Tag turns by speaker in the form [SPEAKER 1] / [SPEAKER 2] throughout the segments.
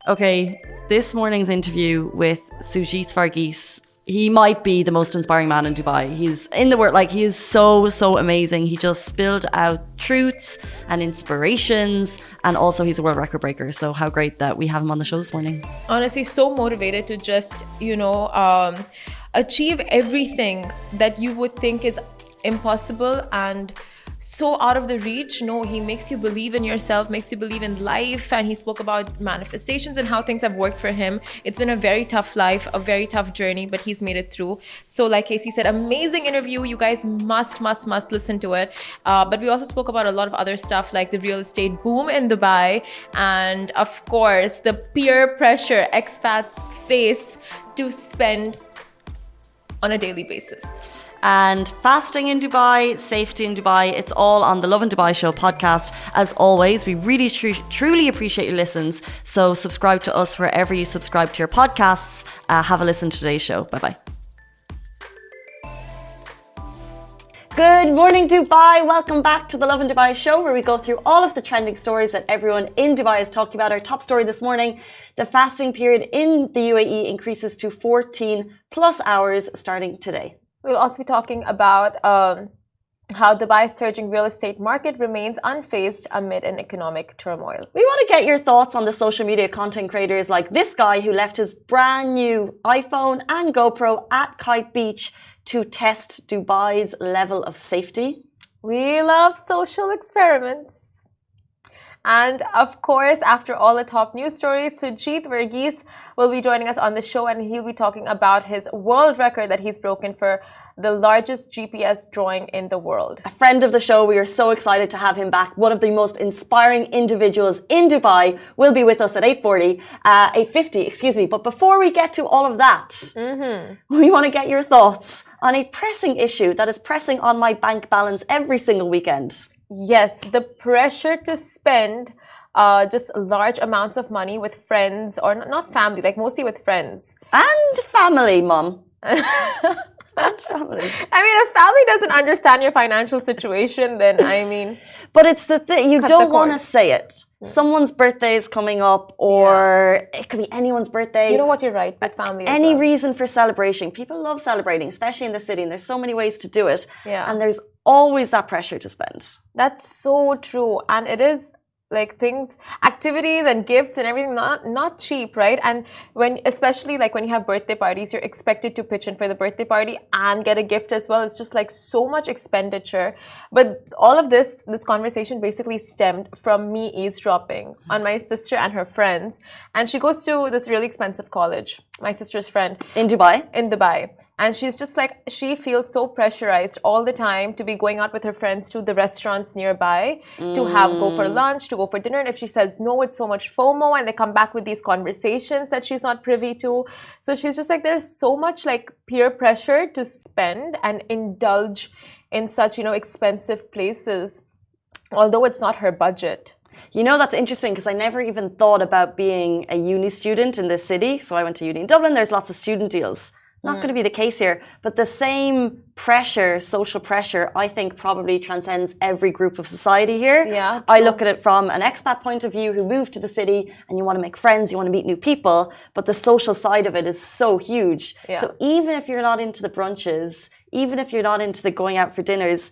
[SPEAKER 1] Okay, this morning's interview with Sujith Varghese, he might be the most inspiring man in Dubai. He's in the world, like he is so amazing. He just spilled out truths and inspirations, and also he's a world record breaker. So how great that we have him on the show this morning.
[SPEAKER 2] Honestly, so motivated to just, achieve everything that you would think is impossible and so out of the reach. No, he makes you believe in yourself, makes you believe in life, and he spoke about manifestations and how things have worked for him. It's been a very tough life, a very tough journey, but he's made it through. So like Casey said, amazing interview. You guys must listen to it. But we also spoke about a lot of other stuff like the real estate boom in Dubai, and of course the peer pressure expats face to spend on a daily basis.
[SPEAKER 1] And fasting in Dubai, safety in Dubai, it's all on the Lovin Dubai Show podcast. As always, we really truly appreciate your listens. So subscribe to us wherever you subscribe to your podcasts. Have a listen to today's show. Bye-bye. Good morning, Dubai. Welcome back to the Lovin Dubai Show, where we go through all of the trending stories that everyone in Dubai is talking about. Our top story this morning, the fasting period in the UAE increases to 14 plus hours starting today.
[SPEAKER 2] We'll also be talking about how Dubai's surging real estate market remains unfazed amid an economic turmoil.
[SPEAKER 1] We want to get your thoughts on the social media content creators like this guy who left his brand new iPhone and GoPro at Kite Beach to test Dubai's level of safety.
[SPEAKER 2] We love social experiments. And of course, after all the top news stories, Sujith Varghese will be joining us on the show, and he'll be talking about his world record that he's broken for the largest GPS drawing in the world.
[SPEAKER 1] A friend of the show, we are so excited to have him back. One of the most inspiring individuals in Dubai will be with us at 8:50, But before we get to all of that, we want to get your thoughts on a pressing issue that is pressing on my bank balance every single weekend.
[SPEAKER 2] Yes, the pressure to spend just large amounts of money with friends, or not family, like mostly with friends.
[SPEAKER 1] And family, Mom. And family.
[SPEAKER 2] I mean, if family doesn't understand your financial situation, then I mean...
[SPEAKER 1] But it's the thing, you don't want to say it. Someone's birthday is coming up, or it could be anyone's birthday.
[SPEAKER 2] You know what, you're right, with family
[SPEAKER 1] Any reason for celebration. People love celebrating, especially in the city, and there's so many ways to do it.
[SPEAKER 2] Yeah.
[SPEAKER 1] And there's always that pressure to spend.
[SPEAKER 2] That's so true. And it is like things, activities and gifts and everything, not cheap, right? And especially like when you have birthday parties, you're expected to pitch in for the birthday party and get a gift as well. It's just like so much expenditure. But all of this conversation basically stemmed from me eavesdropping on my sister and her friends. And she goes to this really expensive college, my sister's friend.
[SPEAKER 1] In Dubai?
[SPEAKER 2] In Dubai. And she's just like, she feels so pressurized all the time to be going out with her friends to the restaurants nearby, to go for lunch, to go for dinner. And if she says no, it's so much FOMO, and they come back with these conversations that she's not privy to. So she's just like, there's so much like peer pressure to spend and indulge in such, expensive places, although it's not her budget.
[SPEAKER 1] You know, that's interesting because I never even thought about being a uni student in this city. So I went to uni in Dublin. There's lots of student deals. Not going to be the case here, but the same pressure, social pressure, I think probably transcends every group of society here.
[SPEAKER 2] Yeah,
[SPEAKER 1] I look at it from an expat point of view who moved to the city and you want to make friends, you want to meet new people, but the social side of it is so huge.
[SPEAKER 2] Yeah.
[SPEAKER 1] So even if you're not into the brunches, even if you're not into the going out for dinners,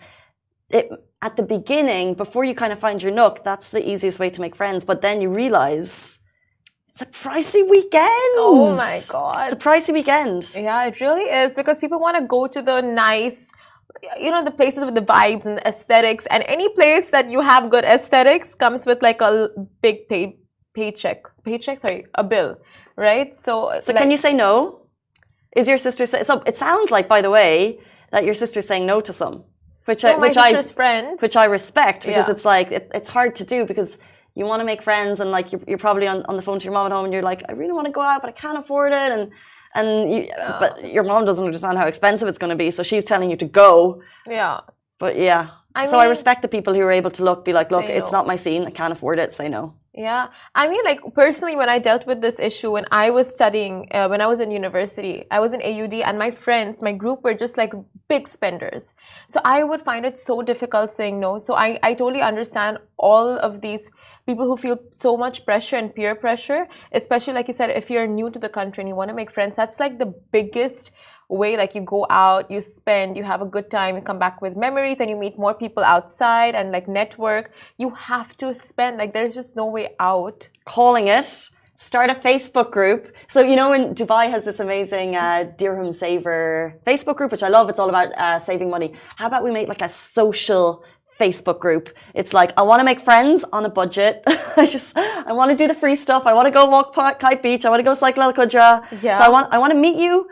[SPEAKER 1] at the beginning, before you kind of find your nook, that's the easiest way to make friends. But then you realize it's a pricey weekend.
[SPEAKER 2] Oh my God.
[SPEAKER 1] It's a pricey weekend.
[SPEAKER 2] Yeah, it really is, because people want to go to the nice, the places with the vibes and the aesthetics, and any place that you have good aesthetics comes with like a big a bill, right? So like,
[SPEAKER 1] can you say no? Is your sister so it sounds like, by the way, that your sister's saying no to some, which
[SPEAKER 2] friend,
[SPEAKER 1] which I respect, because
[SPEAKER 2] yeah.
[SPEAKER 1] It's like it's hard to do because you want to make friends, and like you're probably on the phone to your mom at home, and you're like, I really want to go out, but I can't afford it, but your mom doesn't understand how expensive it's going to be, so she's telling you to go.
[SPEAKER 2] Yeah.
[SPEAKER 1] But yeah, I respect the people who are able to be like, look, it's
[SPEAKER 2] no.
[SPEAKER 1] not my scene. I can't afford it. Say no.
[SPEAKER 2] Yeah. I mean, like, personally, when I dealt with this issue, when I was studying, when I was in university, I was in AUD, and my friends, my group were just like big spenders. So I would find it so difficult saying no. So I totally understand all of these people who feel so much pressure and peer pressure, especially, like you said, if you're new to the country and you want to make friends. That's like the biggest way. Like, you go out, you spend, you have a good time, you come back with memories, and you meet more people outside and like network. You have to spend. Like, there's just no way out.
[SPEAKER 1] Calling it. Start a Facebook group. So, you know, in Dubai has this amazing dirham saver Facebook group, which I love. It's all about saving money. How about we make like a social Facebook group? It's like, I want to make friends on a budget. I want to do the free stuff. I want to go walk Kite Beach. I want to go cycle Al Qudra.
[SPEAKER 2] Yeah.
[SPEAKER 1] So I want to meet you.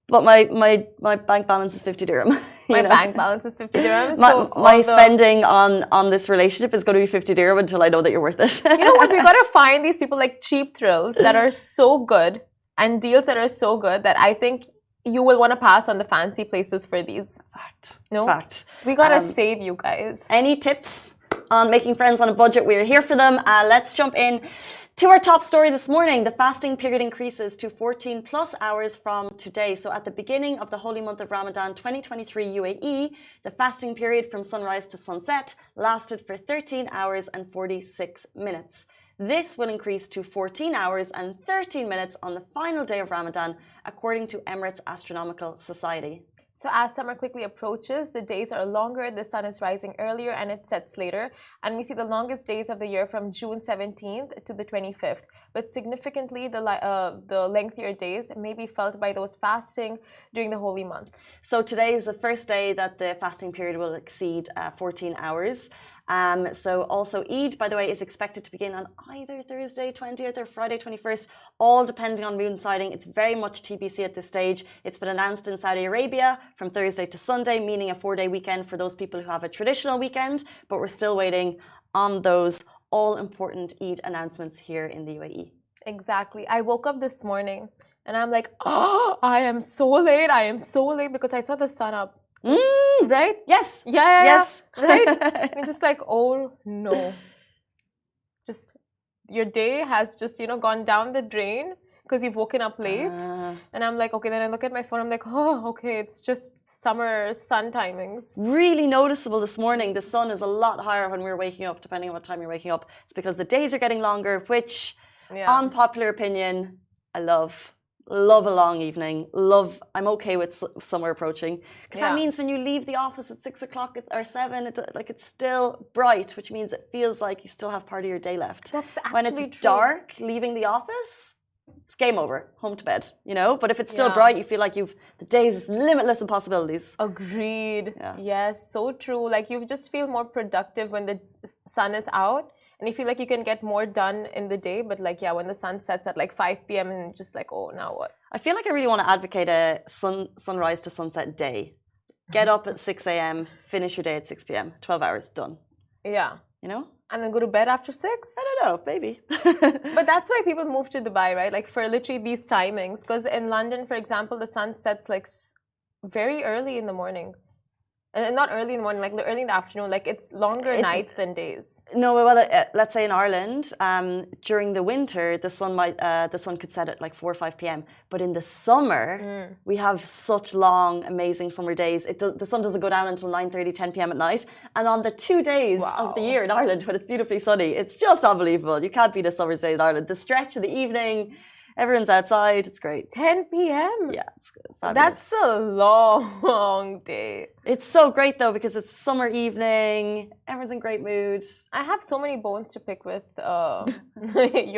[SPEAKER 1] But my bank balance is 50 dirham.
[SPEAKER 2] My bank balance is 50 dirhams.
[SPEAKER 1] My spending on this relationship is going to be 50 dirham until I know that you're worth it.
[SPEAKER 2] You know what? We got to find these people like cheap thrills that are so good and deals that are so good that I think you will want to pass on the fancy places for these.
[SPEAKER 1] Fact.
[SPEAKER 2] No?
[SPEAKER 1] Fact.
[SPEAKER 2] We got to save you guys.
[SPEAKER 1] Any tips on making friends on a budget? We're here for them. Let's jump in to our top story this morning. The fasting period increases to 14 plus hours from today. So at the beginning of the holy month of Ramadan 2023 UAE, the fasting period from sunrise to sunset lasted for 13 hours and 46 minutes. This will increase to 14 hours and 13 minutes on the final day of Ramadan, according to Emirates Astronomical Society.
[SPEAKER 2] So as summer quickly approaches, the days are longer, the sun is rising earlier and it sets later. And we see the longest days of the year from June 17th to the 25th. But significantly, the lengthier days may be felt by those fasting during the holy month. So
[SPEAKER 1] today is the first day that the fasting period will exceed 14 hours. So also Eid, by the way, is expected to begin on either Thursday 20th or Friday 21st, all depending on moon sighting. It's very much TBC at this stage. It's been announced in Saudi Arabia from Thursday to Sunday, meaning a 4-day weekend for those people who have a traditional weekend, but we're still waiting on those all-important Eid announcements here in the UAE.
[SPEAKER 2] Exactly. I woke up this morning and I'm like, oh, I am so late because I saw the sun up. Right?
[SPEAKER 1] Yes.
[SPEAKER 2] Yes. Right? And just like, oh no. Just your day has just, gone down the drain because you've woken up late. And I'm like, okay, then I look at my phone, I'm like, oh, okay, it's just summer sun timings.
[SPEAKER 1] Really noticeable this morning. The sun is a lot higher when we're waking up, depending on what time you're waking up. It's because the days are getting longer, which, unpopular opinion, I love. Love a long evening. I'm okay with summer approaching because that means when you leave the office at 6 o'clock or 7, it's still bright, which means it feels like you still have part of your day left.
[SPEAKER 2] That's actually
[SPEAKER 1] when it's dark, leaving the office, it's game over, home to bed, But if it's still bright, you feel like the day's limitless in possibilities.
[SPEAKER 2] Agreed. Yeah. Yes, so true. Like you just feel more productive when the sun is out. And you feel like you can get more done in the day, but when the sun sets at 5 p.m. and just oh, now what?
[SPEAKER 1] I feel like I really want to advocate a sunrise to sunset day. Get up at 6 a.m., finish your day at 6 p.m., 12 hours, done.
[SPEAKER 2] Yeah. And then go to bed after 6?
[SPEAKER 1] I don't know, maybe.
[SPEAKER 2] But that's why people move to Dubai, right? For literally these timings. Because in London, for example, the sun sets very early in the morning. And not early in the morning, early in the afternoon. It's longer nights than days.
[SPEAKER 1] No, well, let's say in Ireland, during the winter, the sun could set at 4 or 5 p.m. But in the summer, we have such long, amazing summer days. The sun doesn't go down until 9:30, 10 p.m. at night. And on the 2 days of the year in Ireland, when it's beautifully sunny, it's just unbelievable. You can't beat a summer's day in Ireland. The stretch of the evening, everyone's outside. It's great.
[SPEAKER 2] 10 p.m.?
[SPEAKER 1] Yeah, it's fabulous.
[SPEAKER 2] That's a long day.
[SPEAKER 1] It's so great, though, because it's summer evening. Everyone's in great mood.
[SPEAKER 2] I have so many bones to pick with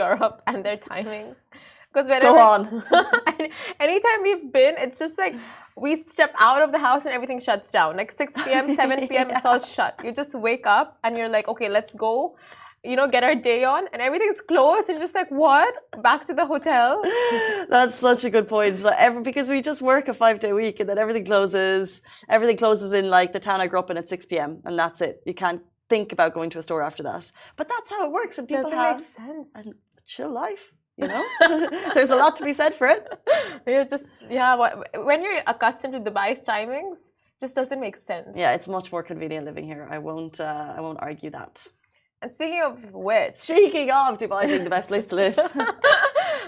[SPEAKER 2] Europe and their timings.
[SPEAKER 1] Go on.
[SPEAKER 2] Anytime we've been, it's just we step out of the house and everything shuts down. 6 p.m., 7 p.m., it's all shut. You just wake up and you're like, okay, let's go. Get our day on and everything's closed. You're just what? Back to the hotel?
[SPEAKER 1] That's such a good point. Because we just work a 5-day week and then everything closes. Everything closes in the town I grew up in at 6 p.m. and that's it. You can't think about going to a store after that. But that's how it works. And people have a chill life, There's a lot to be said for it.
[SPEAKER 2] When you're accustomed to Dubai's timings, Just doesn't make sense.
[SPEAKER 1] Yeah, it's much more convenient living here. I won't argue that.
[SPEAKER 2] And speaking of which...
[SPEAKER 1] Speaking of Dubai being the best place to live.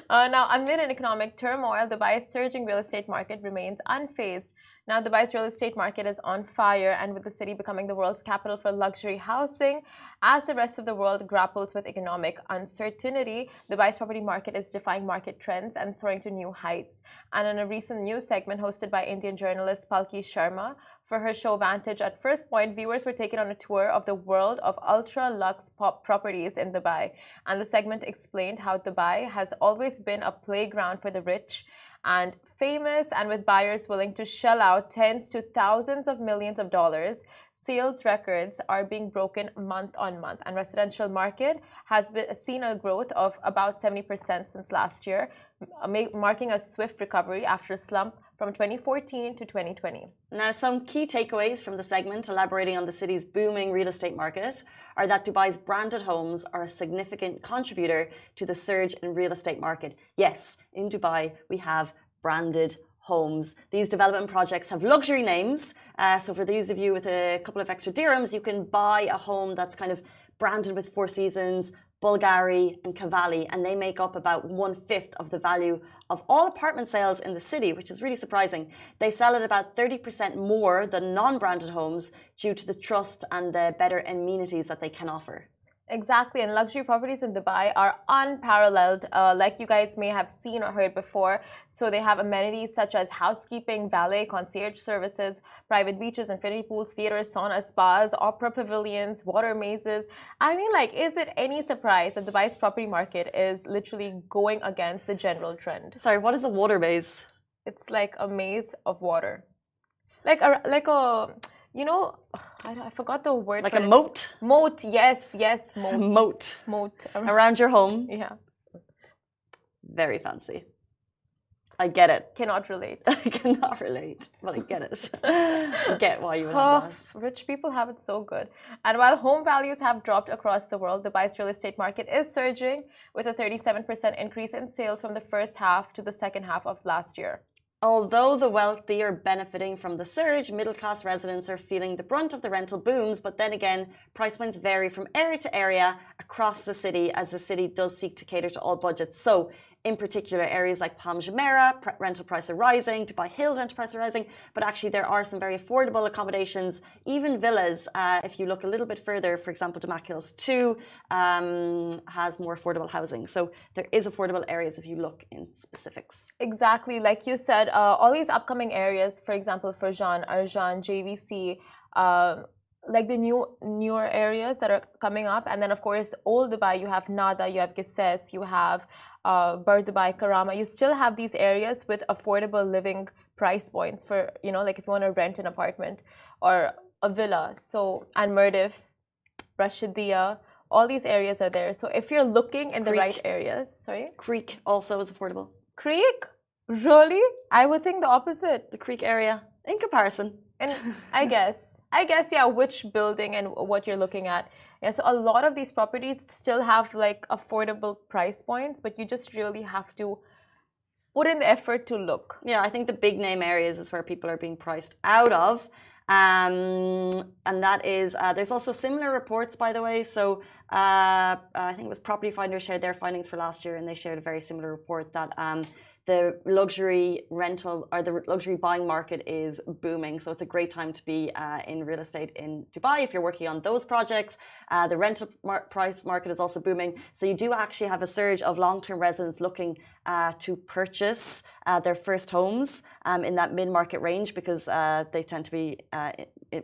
[SPEAKER 2] Now, amid an economic turmoil, Dubai's surging real estate market remains unfazed. Now, Dubai's real estate market is on fire, and with the city becoming the world's capital for luxury housing, as the rest of the world grapples with economic uncertainty, Dubai's property market is defying market trends and soaring to new heights. And in a recent news segment hosted by Indian journalist Palki Sharma, for her show Vantage at First Point, viewers were taken on a tour of the world of ultra-luxe properties in Dubai. And the segment explained how Dubai has always been a playground for the rich and famous, and with buyers willing to shell out tens to thousands of millions of dollars, sales records are being broken month on month. And residential market has seen a growth of about 70% since last year, marking a swift recovery after a slump from 2014 to 2020.
[SPEAKER 1] Now, some key takeaways from the segment elaborating on the city's booming real estate market are that Dubai's branded homes are a significant contributor to the surge in real estate market. Yes, in Dubai, we have branded homes. These development projects have luxury names. So for those of you with a couple of extra dirhams, you can buy a home that's kind of branded with Four Seasons, Bulgari and Cavalli, and they make up about 1/5 of the value of all apartment sales in the city, which is really surprising. They sell at about 30% more than non-branded homes due to the trust and the better amenities that they can offer.
[SPEAKER 2] Exactly, and luxury properties in Dubai are unparalleled, like you guys may have seen or heard before. So they have amenities such as housekeeping, valet, concierge services, private beaches, infinity pools, theaters, saunas, spas, opera pavilions, water mazes. I mean, like, is it any surprise that Dubai's property market is literally going against the general trend?
[SPEAKER 1] Sorry, what is a water maze?
[SPEAKER 2] It's like a maze of water. Like a you know, I forgot the word.
[SPEAKER 1] Like a moat?
[SPEAKER 2] Moat, yes, moat.
[SPEAKER 1] Moat.
[SPEAKER 2] Moat.
[SPEAKER 1] Around your home?
[SPEAKER 2] Yeah.
[SPEAKER 1] Very fancy. I get it.
[SPEAKER 2] Cannot relate.
[SPEAKER 1] I cannot relate, but I get it. I get why you would have that.
[SPEAKER 2] Rich people have it so good. And while home values have dropped across the world, Dubai's real estate market is surging with a 37% increase in sales from the first half to the second half of last year.
[SPEAKER 1] Although the wealthy are benefiting from the surge, middle-class residents are feeling the brunt of the rental booms. But then again, price points vary from area to area across the city, as the city does seek to cater to all budgets. So, in particular, areas like Palm Jumeirah, rental prices are rising. Dubai Hills rental prices are rising. But actually, there are some very affordable accommodations, even villas. If you look a little bit further, for example, Damac Hills 2 has more affordable housing. So there is affordable areas if you look in specifics.
[SPEAKER 2] Exactly. Like you said, all these upcoming areas, for example, Farjan, Arjan, JVC, like the newer areas that are coming up. And then, of course, old Dubai, you have Nada, you have Gises, you have Bur Dubai, Karama. You still have these areas with affordable living price points for, you know, like if you want to rent an apartment or a villa. So, and Merdif, Rashidia, all these areas are there. So if you're looking in the right areas, sorry?
[SPEAKER 1] Creek also is affordable.
[SPEAKER 2] Creek? Really? I would think the opposite.
[SPEAKER 1] The Creek area, in comparison.
[SPEAKER 2] And I guess, yeah, which building and what you're looking at. Yeah, so a lot of these properties still have like affordable price points, but you just really have to put in the effort to look.
[SPEAKER 1] Yeah, I think the big name areas is where people are being priced out of. And that is, there's also similar reports, by the way. So I think it was Property Finder shared their findings for last year, and they shared a very similar report that the luxury rental or the luxury buying market is booming. So it's a great time to be in real estate in Dubai if you're working on those projects. The rental price market is also booming. So you do actually have a surge of long-term residents looking to purchase their first homes in that mid-market range, because they tend to be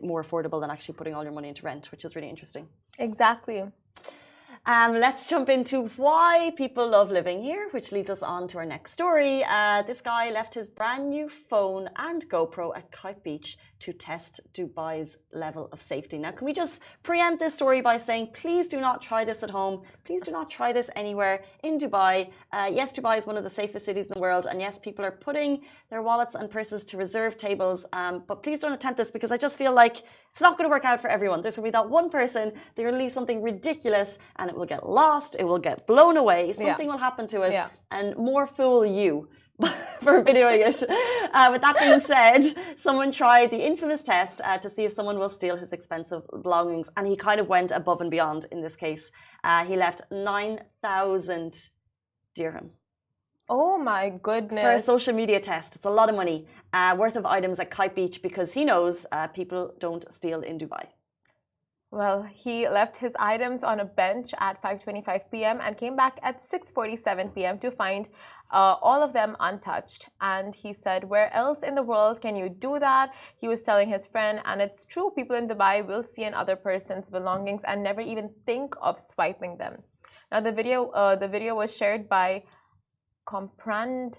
[SPEAKER 1] more affordable than actually putting all your money into rent, which is really interesting.
[SPEAKER 2] Exactly.
[SPEAKER 1] Let's jump into why people love living here, which leads us on to our next story. This guy left his brand new phone and GoPro at Kite Beach to test Dubai's level of safety. Now, can we just preempt this story by saying, please do not try this at home. Please do not try this anywhere in Dubai. Yes, Dubai is one of the safest cities in the world. And yes, people are putting their wallets and purses to reserve tables. But please don't attempt this, because I just feel like it's not going to work out for everyone. There's going to be that one person, they're going to leave something ridiculous and it will get lost. It will get blown away. Something will happen to it. And more fool you for videoing it. With that being said, someone tried the infamous test to see if someone will steal his expensive belongings, and he kind of went above and beyond in this case. He left 9,000 dirham.
[SPEAKER 2] Oh my goodness.
[SPEAKER 1] For a social media test. It's a lot of money worth of items at Kite Beach because he knows people don't steal in Dubai.
[SPEAKER 2] Well, he left his items on a bench at 5:25 p.m. and came back at 6:47 p.m. to find all of them untouched. And he said, where else in the world can you do that? He was telling his friend, and it's true, people in Dubai will see another person's belongings and never even think of swiping them. Now, the video was shared by Comprand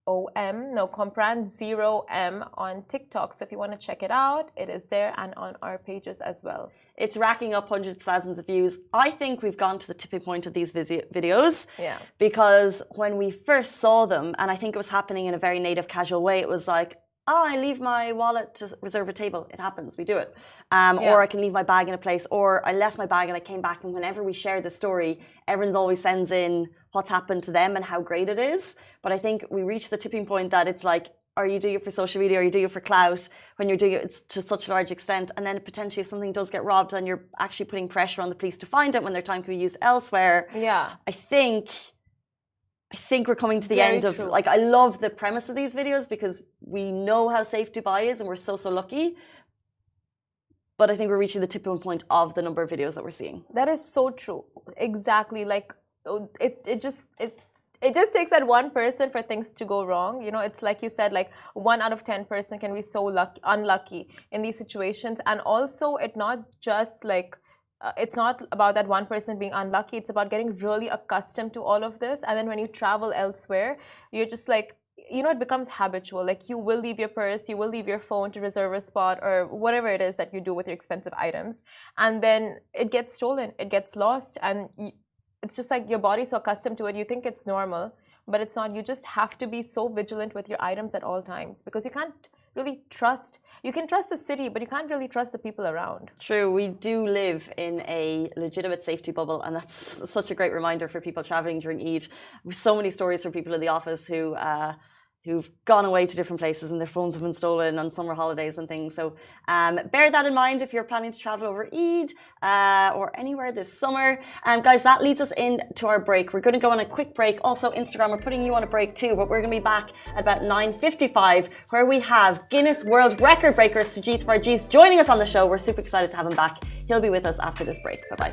[SPEAKER 2] 0M on TikTok. So if you want to check it out, it is there and on our pages as well.
[SPEAKER 1] It's racking up hundreds of thousands of views. I think we've gone to the tipping point of these videos.
[SPEAKER 2] Yeah.
[SPEAKER 1] Because when we first saw them, and I think it was happening in a very native, casual way, it was like, oh, I leave my wallet to reserve a table. It happens. We do it. Or I can leave my bag in a place. Or I left my bag and I came back. And whenever we share the story, everyone's always sends in what's happened to them and how great it is. But I think we reached the tipping point that it's like, are you doing it for social media, or you do it for clout? When you're doing it to such a large extent, and then potentially if something does get robbed, then you're actually putting pressure on the police to find it when their time can be used elsewhere.
[SPEAKER 2] Yeah.
[SPEAKER 1] I think we're coming to the end of, like, I love the premise of these videos because we know how safe Dubai is and we're so lucky. But I think we're reaching the tipping point of the number of videos that we're seeing.
[SPEAKER 2] That is so true. Exactly. Like, it just takes that one person for things to go wrong. You know, it's like you said, like 1 out of 10 person can be so unlucky in these situations. And also, it's not just like, it's not about that one person being unlucky. It's about getting really accustomed to all of this. And then when you travel elsewhere, you're just like, you know, it becomes habitual. Like, you will leave your purse, you will leave your phone to reserve a spot or whatever it is that you do with your expensive items. And then it gets stolen, it gets lost. And it's just like your body's so accustomed to it, you think it's normal, but it's not. You just have to be so vigilant with your items at all times because you can't really trust. You can trust the city, but you can't really trust the people around.
[SPEAKER 1] True, we do live in a legitimate safety bubble, and that's such a great reminder for people traveling during Eid. So many stories from people in the office who've gone away to different places and their phones have been stolen on summer holidays and things. So bear that in mind if you're planning to travel over Eid or anywhere this summer. Guys, that leads us into our break. We're going to go on a quick break. Also, Instagram, we're putting you on a break too, but we're going to be back at about 9:55 where we have Guinness World Record breaker Sujith Varghese joining us on the show. We're super excited to have him back. He'll be with us after this break. Bye-bye.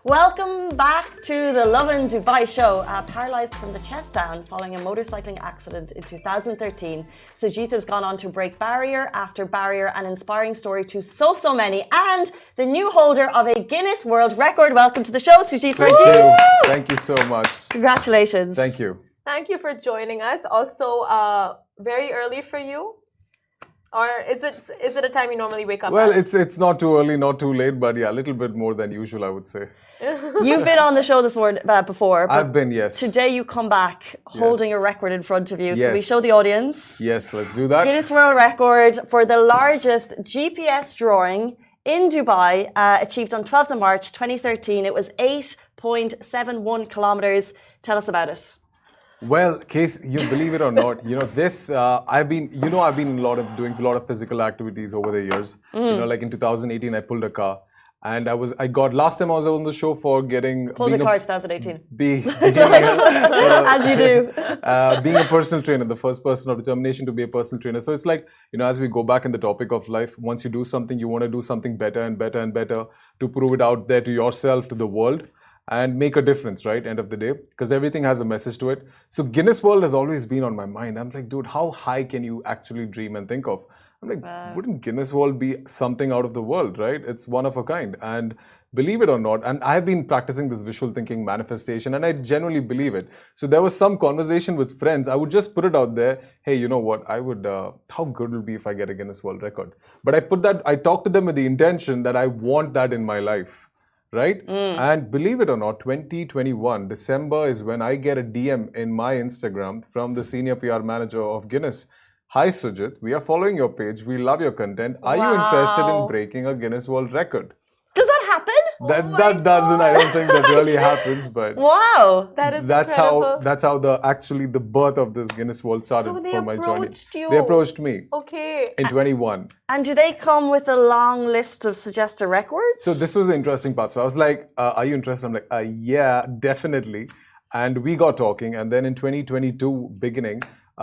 [SPEAKER 1] Welcome back to the Lovin Dubai show. Paralysed from the chest down following a motorcycling accident in 2013, Sujith has gone on to break barrier after barrier, an inspiring story to so many, and the new holder of a Guinness World Record. Welcome to the show, Sujith Varghese.
[SPEAKER 3] Thank you so much.
[SPEAKER 1] Congratulations.
[SPEAKER 3] Thank you.
[SPEAKER 2] Thank you for joining us. Also, very early for you. Or is it a time you normally wake up
[SPEAKER 3] Well,
[SPEAKER 2] at?
[SPEAKER 3] it's not too early, not too late, but yeah, a little bit more than usual, I would say.
[SPEAKER 1] You've been on the show this morning before. But
[SPEAKER 3] I've been, yes.
[SPEAKER 1] Today you come back holding a record in front of you.
[SPEAKER 3] Yes.
[SPEAKER 1] Can we show the audience?
[SPEAKER 3] Yes, let's do that.
[SPEAKER 1] Guinness World Record for the largest GPS drawing in Dubai, achieved on 12th of March 2013. It was 8.71 kilometers. Tell us about it.
[SPEAKER 3] Well, Case, you believe it or not, you know, this, I've been doing a lot of physical activities over the years. You know, like in 2018, I pulled a car. And last time I was on the show for
[SPEAKER 1] Pulled a car 2018. As you do.
[SPEAKER 3] Being a personal trainer, the first person of determination to be a personal trainer. So it's like, you know, as we go back in the topic of life, once you do something, you want to do something better and better and better to prove it out there to yourself, to the world. And make a difference, right? End of the day, because everything has a message to it. So Guinness World has always been on my mind. I'm like, dude, how high can you actually dream and think of? I'm like, wouldn't Guinness World be something out of the world, right? It's one of a kind. And believe it or not, and I've been practicing this visual thinking manifestation, and I genuinely believe it. So there was some conversation with friends. I would just put it out there. Hey, you know what? How good will it be if I get a Guinness World Record? But I talked to them with the intention that I want that in my life. Right? And believe it or not, 2021, December is when I get a DM in my Instagram from the senior PR manager of Guinness Hi Sujith, we are following your page. We love your content. Are you interested in breaking a Guinness World Record?
[SPEAKER 1] Does that happen?
[SPEAKER 3] That doesn't. I don't think that really happens. But
[SPEAKER 1] Wow.
[SPEAKER 3] that's how the birth of this Guinness World started for my journey. They approached me.
[SPEAKER 2] Okay.
[SPEAKER 3] In 21.
[SPEAKER 1] And do they come with a long list of suggested records?
[SPEAKER 3] So this was the interesting part. So I was like, are you interested? I'm like, yeah, definitely. And we got talking. And then in 2022 beginning,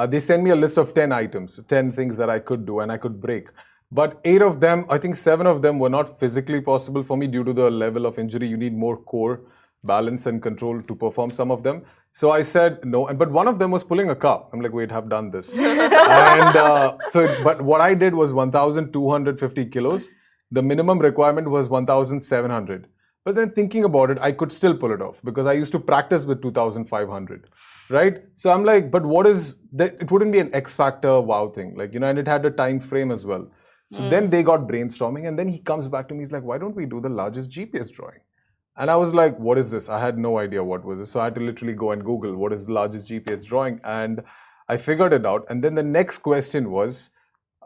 [SPEAKER 3] they sent me a list of 10 items, 10 things that I could do and I could break. But 8 of them, I think 7 of them were not physically possible for me due to the level of injury. You need more core balance and control to perform some of them. So I said no. But one of them was pulling a car. I'm like, wait, I've done this. But what I did was 1,250 kilos. The minimum requirement was 1,700. But then thinking about it, I could still pull it off because I used to practice with 2,500. Right? So I'm like, but what is that? It wouldn't be an X factor wow thing. Like, and it had a time frame as well. So then they got brainstorming and then he comes back to me. He's like, why don't we do the largest GPS drawing? And I was like, what is this? I had no idea what was this. So I had to literally go and Google what is the largest GPS drawing. And I figured it out. And then the next question was,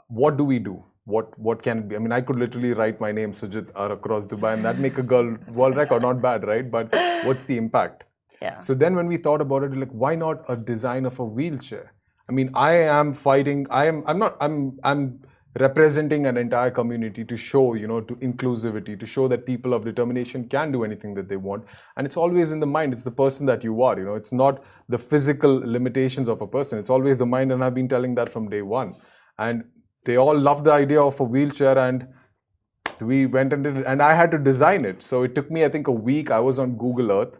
[SPEAKER 3] what do we do? What can it be? I mean, I could literally write my name, Sujith, across Dubai and that'd make a world record. Not bad, right? But what's the impact?
[SPEAKER 1] Yeah.
[SPEAKER 3] So then when we thought about it, like, why not a design of a wheelchair? I mean, I am fighting, I'm representing an entire community to show, to inclusivity, to show that people of determination can do anything that they want. And it's always in the mind. It's the person that you are, It's not the physical limitations of a person. It's always the mind. And I've been telling that from day one. And they all loved the idea of a wheelchair and we went and did it. And I had to design it. So it took me, I think, a week. I was on Google Earth,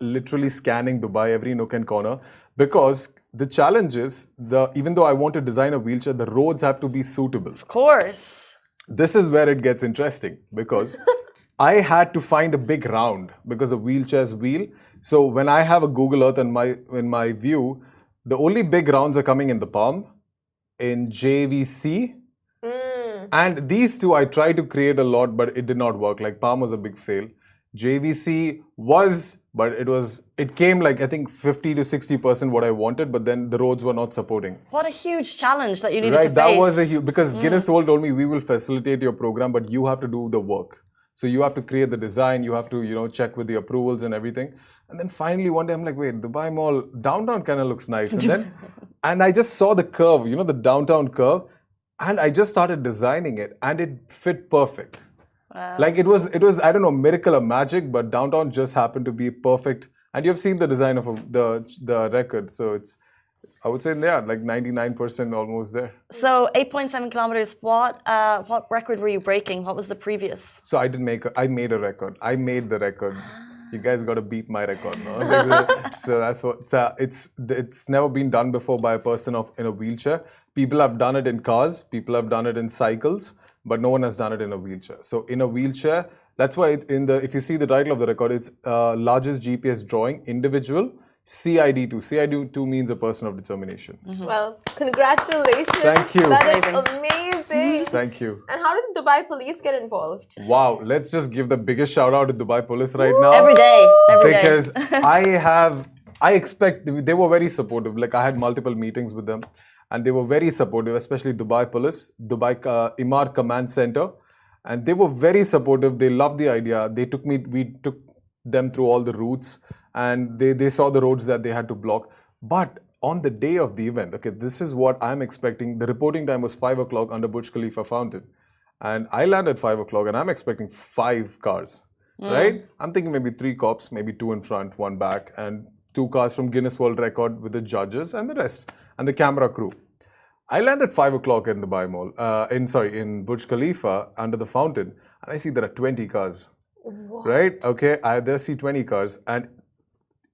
[SPEAKER 3] literally scanning Dubai, every nook and corner, because the challenge is, even though I want to design a wheelchair, the roads have to be suitable.
[SPEAKER 1] Of course.
[SPEAKER 3] This is where it gets interesting because I had to find a big round because a wheelchair's wheel. So when I have a Google Earth in my view, the only big rounds are coming in the palm, in JVC, and these two I tried to create a lot, but it did not work. Like palm was a big fail. JVC was, but it came like, I think 50 to 60% what I wanted, but then the roads were not supporting.
[SPEAKER 1] What a huge challenge that you needed to face.
[SPEAKER 3] Right, that was a huge, because Guinness World told me, we will facilitate your program, but you have to do the work. So you have to create the design, you have to, check with the approvals and everything. And then finally one day I'm like, wait, Dubai Mall, downtown kind of looks nice. And I just saw the curve, the downtown curve, and I just started designing it and it fit perfect. Wow. Like it was, I don't know, miracle or magic, but downtown just happened to be perfect. And you've seen the design of the record. So it's, I would say, yeah, like 99% almost there.
[SPEAKER 1] So 8.7 kilometers, what record were you breaking? What was the previous?
[SPEAKER 3] So I made a record. I made the record. You guys got to beat my record, no? So that's what, it's never been done before by a person in a wheelchair. People have done it in cars. People have done it in cycles. But no one has done it in a wheelchair. So in a wheelchair, that's why if you see the title of the record, it's largest GPS drawing, individual, CID2. CID2 means a person of determination.
[SPEAKER 2] Mm-hmm. Well, congratulations.
[SPEAKER 3] Thank you.
[SPEAKER 2] That is amazing.
[SPEAKER 3] Thank you.
[SPEAKER 2] And how did the Dubai police get involved?
[SPEAKER 3] Wow, let's just give the biggest shout out to Dubai police right now.
[SPEAKER 1] Every day.
[SPEAKER 3] Because I expect, they were very supportive. Like I had multiple meetings with them. And they were very supportive, especially Dubai Police, Dubai Imar Command Center. And they were very supportive. They loved the idea. We took them through all the routes and they saw the roads that they had to block. But on the day of the event, okay, this is what I'm expecting. The reporting time was 5 o'clock under Burj Khalifa fountain. And I landed at 5 o'clock and I'm expecting 5 cars, right? I'm thinking maybe 3 cops, maybe 2 in front, 1 back, and 2 cars from Guinness World Record with the judges and the rest, and the camera crew. I landed 5 o'clock in Dubai Mall, in Burj Khalifa under the fountain, and I see there are 20 cars, right? Okay, I see 20 cars, and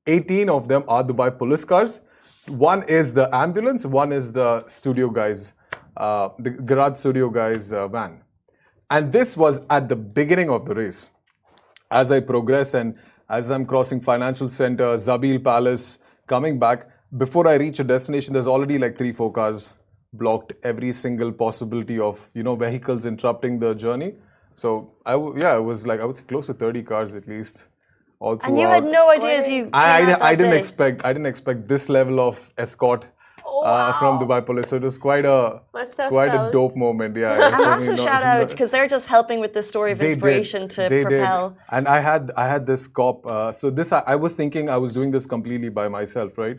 [SPEAKER 3] 18 of them are Dubai police cars. 1 is the ambulance, 1 is the studio guys, the garage studio guys van. And this was at the beginning of the race. As I progress and as I'm crossing Financial Center, Zabil Palace, coming back, before I reach a destination, there's already like 3-4 cars blocked, every single possibility of, vehicles interrupting the journey. So it was like, I would say close to 30 cars at least. All throughout.
[SPEAKER 1] And you had no idea as you
[SPEAKER 3] I didn't expect this level of escort from Dubai Police. So it was quite a dope moment. Yeah.
[SPEAKER 1] And also shout out because they're just helping with this story of inspiration to propel.
[SPEAKER 3] And I had this cop. So this I was thinking I was doing this completely by myself, right?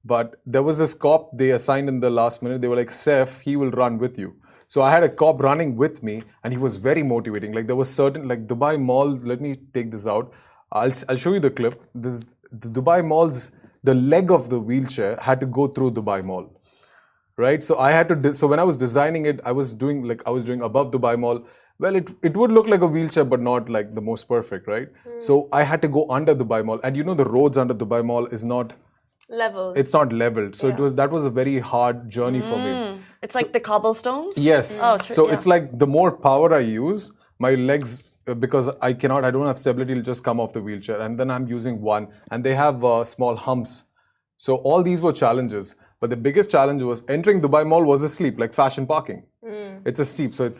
[SPEAKER 3] But there was this cop they assigned in the last minute. They were like, Seth, he will run with you. So I had a cop running with me, and he was very motivating. Like there was certain, like Dubai Mall. Let me take this out. I'll show you the clip. The Dubai Mall's, the leg of the wheelchair had to go through Dubai Mall, right? So I had to. So when I was designing it, I was doing above Dubai Mall. Well, it would look like a wheelchair, but not like the most perfect, right? So I had to go under Dubai Mall, and the roads under Dubai Mall is not
[SPEAKER 2] leveled.
[SPEAKER 3] It's not leveled. So that was a very hard journey for me.
[SPEAKER 1] It's like the cobblestones?
[SPEAKER 3] Yes.
[SPEAKER 1] Oh, true,
[SPEAKER 3] so it's like the more power I use, my legs, because I don't have stability, it'll just come off the wheelchair. And then I'm using one, and they have small humps. So all these were challenges. But the biggest challenge was entering Dubai Mall was a steep, like fashion parking. It's a steep, so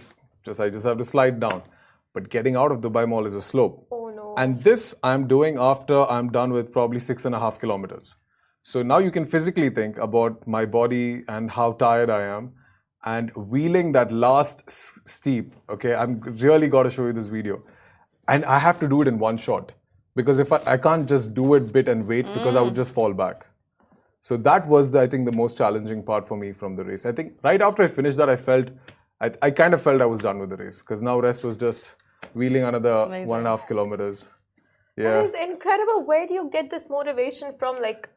[SPEAKER 3] I just have to slide down. But getting out of Dubai Mall is a slope.
[SPEAKER 2] Oh no.
[SPEAKER 3] And this I'm doing after I'm done with probably 6.5 kilometers. So now you can physically think about my body and how tired I am, and wheeling that last steep. Okay, I'm really got to show you this video, and I have to do it in one shot because if I can't just do it bit and wait because I would just fall back. So that was I think the most challenging part for me from the race. I think right after I finished that, I kind of felt I was done with the race because now rest was just wheeling another 1.5 kilometers. Yeah,
[SPEAKER 2] that is incredible. Where do you get this motivation from? Like,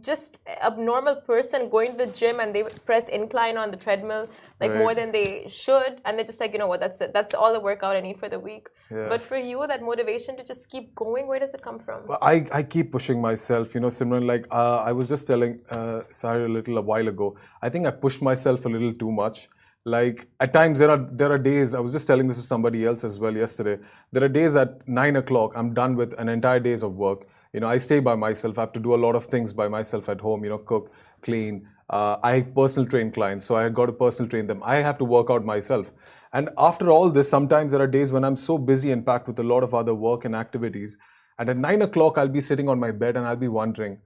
[SPEAKER 2] just a normal person going to the gym and they press incline on the treadmill more than they should, and they're just like, you know what, that's it, that's all the workout I need for the week. But for you, that motivation to just keep going, where does it come from?
[SPEAKER 3] Well, I keep pushing myself, Simran. Like I was just telling Sahir a while ago, I think I pushed myself a little too much. Like at times there are days, I was just telling this to somebody else as well yesterday, there are days at 9 o'clock I'm done with an entire days of work. I stay by myself. I have to do a lot of things by myself at home, cook, clean. I personal train clients, so I got to personal train them. I have to work out myself. And after all this, sometimes there are days when I'm so busy and packed with a lot of other work and activities. And at 9 o'clock, I'll be sitting on my bed and I'll be wondering,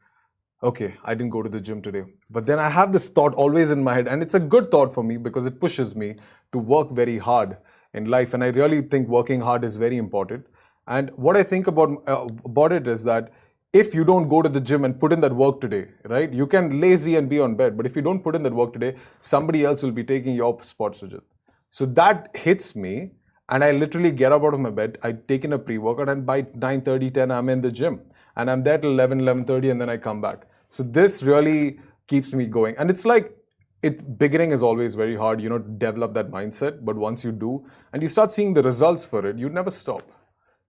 [SPEAKER 3] okay, I didn't go to the gym today. But then I have this thought always in my head. And it's a good thought for me because it pushes me to work very hard in life. And I really think working hard is very important. And what I think about it is that if you don't go to the gym and put in that work today, right, you can lazy and be on bed. But if you don't put in that work today, somebody else will be taking your spot, Sujith. So that hits me. And I literally get up out of my bed. I take in a pre-workout, and by 9:30, 10, I'm in the gym. And I'm there till 11, 11:30, and then I come back. So this really keeps me going. And it's like, beginning is always very hard, to develop that mindset. But once you do, and you start seeing the results for it, you never stop.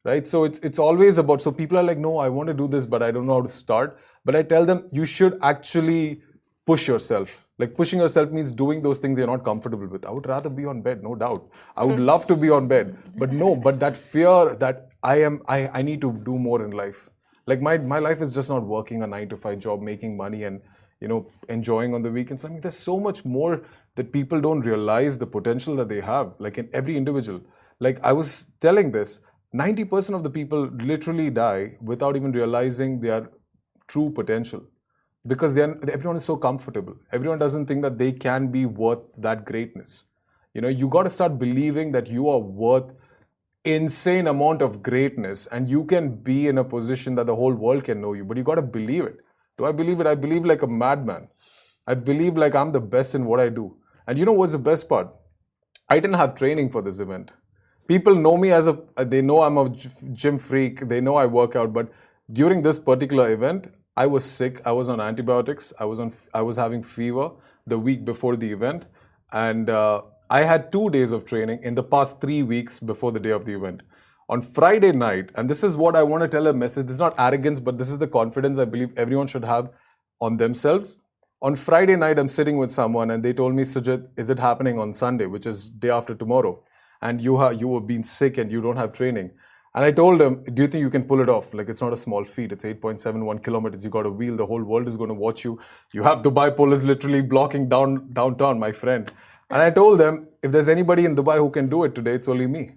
[SPEAKER 3] Right? So it's always about, so people are like, no, I want to do this, but I don't know how to start. But I tell them, you should actually push yourself. Like pushing yourself means doing those things you're not comfortable with. I would rather be on bed, no doubt. I would love to be on bed, but that fear that I need to do more in life. Like my life is just not working a 9-to-5 job, making money and, enjoying on the weekends. I mean, there's so much more that people don't realize the potential that they have, like in every individual. Like I was telling this, 90% of the people literally die without even realizing their true potential because everyone is so comfortable. Everyone doesn't think that they can be worth that greatness. You got to start believing that you are worth insane amount of greatness and you can be in a position that the whole world can know you, but you got to believe it. Do I believe it? I believe like a madman. I believe like I'm the best in what I do. And you know what's the best part? I didn't have training for this event. People know me they know I'm a gym freak, they know I work out, but during this particular event, I was sick, I was on antibiotics, I was having fever the week before the event, and I had 2 days of training in the past 3 weeks before the day of the event. On Friday night, and this is what I want to tell a message, this is not arrogance, but this is the confidence I believe everyone should have on themselves. On Friday night, I'm sitting with someone and they told me, Sujith, is it happening on Sunday, which is day after tomorrow? And you have been sick and you don't have training. And I told him, do you think you can pull it off? Like, it's not a small feat. It's 8.71 kilometers. You got a wheel. The whole world is going to watch you. You have Dubai police literally blocking downtown, my friend. And I told them, if there's anybody in Dubai who can do it today, it's only me.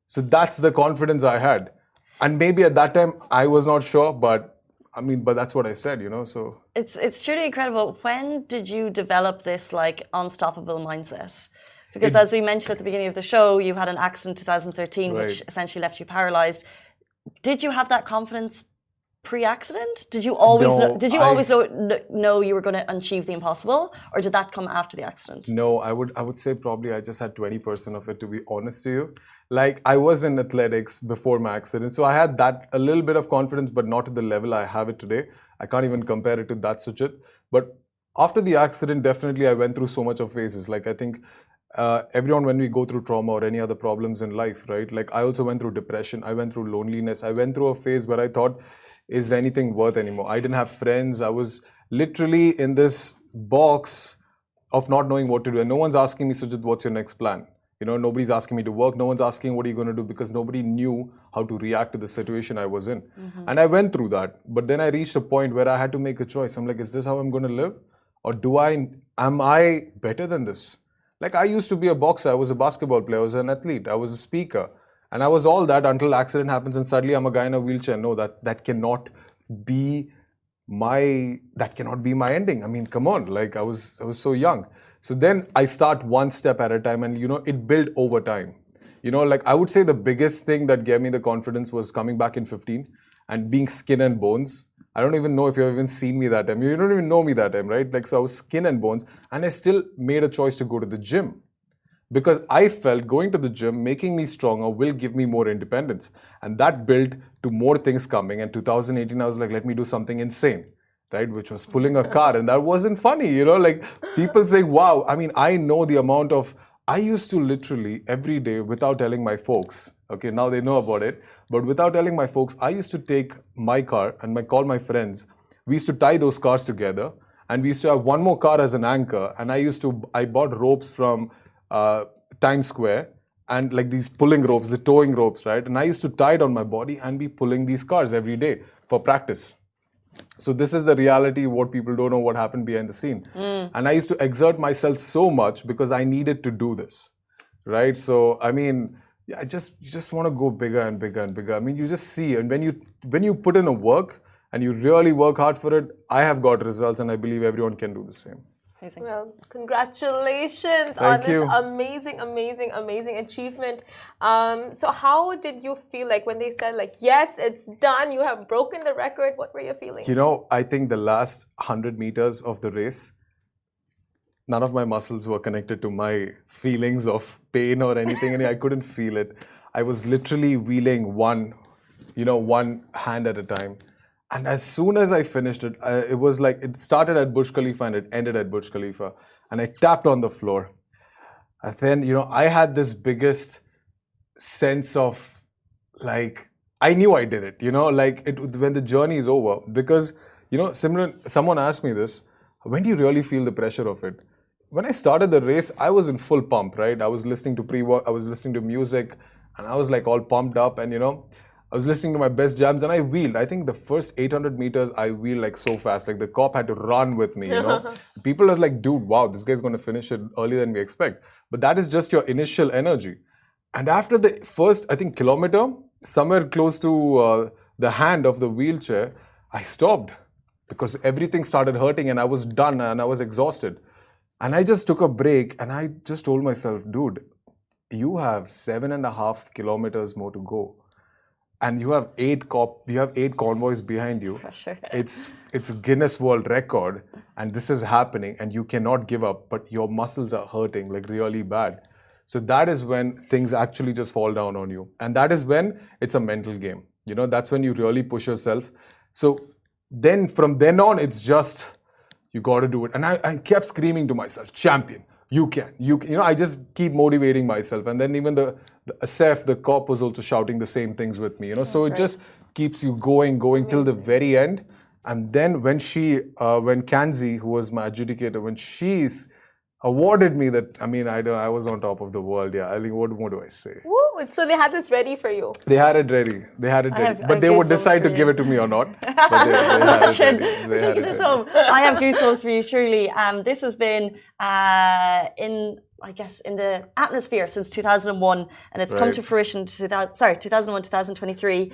[SPEAKER 3] So that's the confidence I had. And maybe at that time, I was not sure, but I mean, but that's what I said, so.
[SPEAKER 1] It's truly incredible. When did you develop this like unstoppable mindset? Because as we mentioned at the beginning of the show, you had an accident in 2013, which essentially left you paralyzed. Did you have that confidence pre-accident? Did you always know you were going to achieve the impossible, or did that come after the accident?
[SPEAKER 3] No, I would say probably I just had 20% of it, to be honest to you. Like, I was in athletics before my accident, so I had that a little bit of confidence, but not to the level I have it today. I can't even compare it to that, Sujith. But after the accident, definitely I went through so much of phases. Like, I think everyone, when we go through trauma or any other problems in life, right? Like, I also went through depression. I went through loneliness. I went through a phase where I thought, is anything worth anymore? I didn't have friends. I was literally in this box of not knowing what to do. And no one's asking me, Sujith, what's your next plan? Nobody's asking me to work. No one's asking, what are you going to do? Because nobody knew how to react to the situation I was in. And I went through that. But then I reached a point where I had to make a choice. I'm like, is this how I'm going to live? Or am I better than this? Like, I used to be a boxer. I was a basketball player. I was an athlete. I was a speaker. And I was all that until accident happens and suddenly I'm a guy in a wheelchair. No, that cannot be my ending. I mean, come on. Like, I was so young. So then I start one step at a time and, it built over time. Like, I would say the biggest thing that gave me the confidence was coming back in 15 and being skin and bones. I don't even know if you've even seen me that time. You don't even know me that time, right? Like, so I was skin and bones and I still made a choice to go to the gym. Because I felt going to the gym, making me stronger, will give me more independence. And that built to more things coming. And 2018, I was like, let me do something insane, right? Which was pulling a car. And that wasn't funny, like people saying, wow. I mean, I know the amount of, I used to literally every day without telling my folks, okay, now they know about it. But without telling my folks, I used to take my car and call my friends. We used to tie those cars together. And we used to have one more car as an anchor. And I bought ropes from Times Square and like these pulling ropes, the towing ropes, right? And I used to tie it on my body and be pulling these cars every day for practice. So this is the reality, what people don't know what happened behind the scene. And I used to exert myself so much because I needed to do this, right? So, I mean, you just want to go bigger and bigger and bigger. I mean, you just see, and when you put in a work and you really work hard for it, I have got results and I believe everyone can do the same.
[SPEAKER 1] Amazing.
[SPEAKER 2] Well, congratulations on this amazing achievement. So how did you feel like when they said like, yes, it's done, you have broken the record? What were your feelings?
[SPEAKER 3] I think the last 100 meters of the race, none of my muscles were connected to my feelings of pain or anything, and I couldn't feel it. I was literally wheeling one hand at a time. And as soon as I finished it, it was like, it started at Burj Khalifa and it ended at Burj Khalifa. And I tapped on the floor. And then, I had this biggest sense of like, I knew I did it, like when the journey is over. Because, Simran, someone asked me this, when do you really feel the pressure of it? When I started the race, I was in full pump, right? I was listening to pre-work, I was listening to music, and I was like all pumped up and, I was listening to my best jams and I wheeled. I think the first 800 meters, I wheeled like so fast. Like the cop had to run with me, People are like, dude, wow, this guy's going to finish it earlier than we expect. But that is just your initial energy. And after the first, I think, kilometer, somewhere close to the hand of the wheelchair, I stopped because everything started hurting and I was done and I was exhausted. And I just took a break and I just told myself, dude, you have 7.5 kilometers more to go. And you have 8 convoys behind you.
[SPEAKER 1] Pressure.
[SPEAKER 3] It's Guinness World Record, and this is happening, and you cannot give up. But your muscles are hurting like really bad. So that is when things actually just fall down on you, and that is when it's a mental game. That's when you really push yourself. So then from then on, it's just you got to do it. And I kept screaming to myself, champion. You can. I just keep motivating myself. And then even the Asef, the cop, was also shouting the same things with me, So it just keeps you going till the very end. And then when Kanzi, who was my adjudicator, when she's awarded me that, I was on top of the world. Yeah, I think, what more do I say?
[SPEAKER 2] Woo! So they had this ready for you.
[SPEAKER 3] They had it ready. But they would decide to give it to me or not. But they had it ready.
[SPEAKER 1] We're taking this home. I have goosebumps for you, truly. This has been in the atmosphere since 2001, and it's come to fruition 2001, 2023.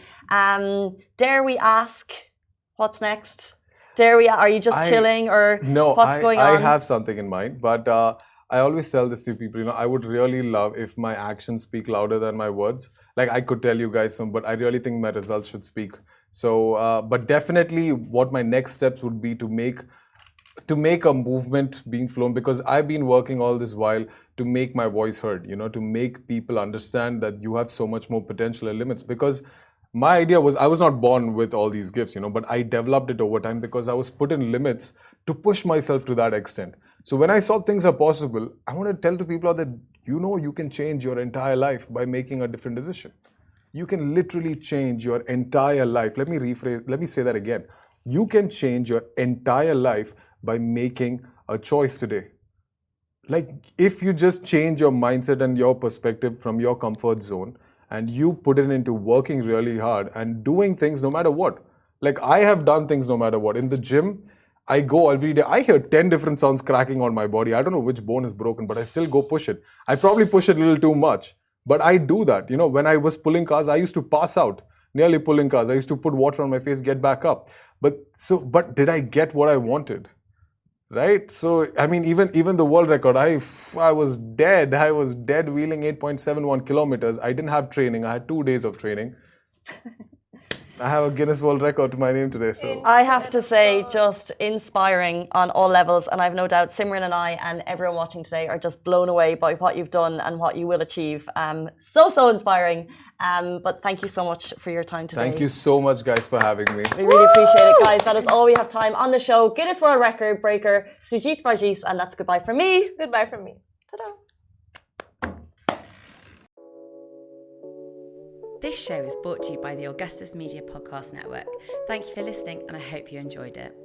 [SPEAKER 1] Dare we ask, What's next? Are you just chilling, or what's going on?
[SPEAKER 3] I have something in mind, but I always tell this to people, I would really love if my actions speak louder than my words. Like, I could tell you guys some, but I really think my results should speak. So, but definitely what my next steps would be to make a movement being flown, because I've been working all this while to make my voice heard, to make people understand that you have so much more potential and limits. Because my idea was, I was not born with all these gifts, but I developed it over time because I was put in limits to push myself to that extent. So when I saw things are possible, I want to tell to people that, you can change your entire life by making a different decision. You can literally change your entire life. Let me say that again. You can change your entire life by making a choice today. Like, if you just change your mindset and your perspective from your comfort zone, and you put it into working really hard and doing things no matter what. Like, I have done things no matter what. In the gym, I go every day. I hear 10 different sounds cracking on my body. I don't know which bone is broken, but I still go push it. I probably push it a little too much, but I do that. When I was pulling cars, I used to pass out nearly pulling cars. I used to put water on my face, get back up. But did I get what I wanted? Right? So, I mean, even the world record, I was dead. I was dead wheeling 8.71 kilometers. I didn't have training. I had 2 days of training. I have a Guinness World Record to my name today. So
[SPEAKER 1] I have to say, just inspiring on all levels. And I've no doubt Simran and I and everyone watching today are just blown away by what you've done and what you will achieve. So inspiring. But thank you so much for your time today.
[SPEAKER 3] Thank you so much, guys, for having me.
[SPEAKER 1] We really appreciate it, guys. That is all we have time on the show. Guinness World Record breaker, Sujith Varghese, and that's goodbye from me.
[SPEAKER 2] Goodbye from me.
[SPEAKER 1] Ta-da.
[SPEAKER 4] This show is brought to you by the Augustus Media Podcast Network. Thank you for listening, and I hope you enjoyed it.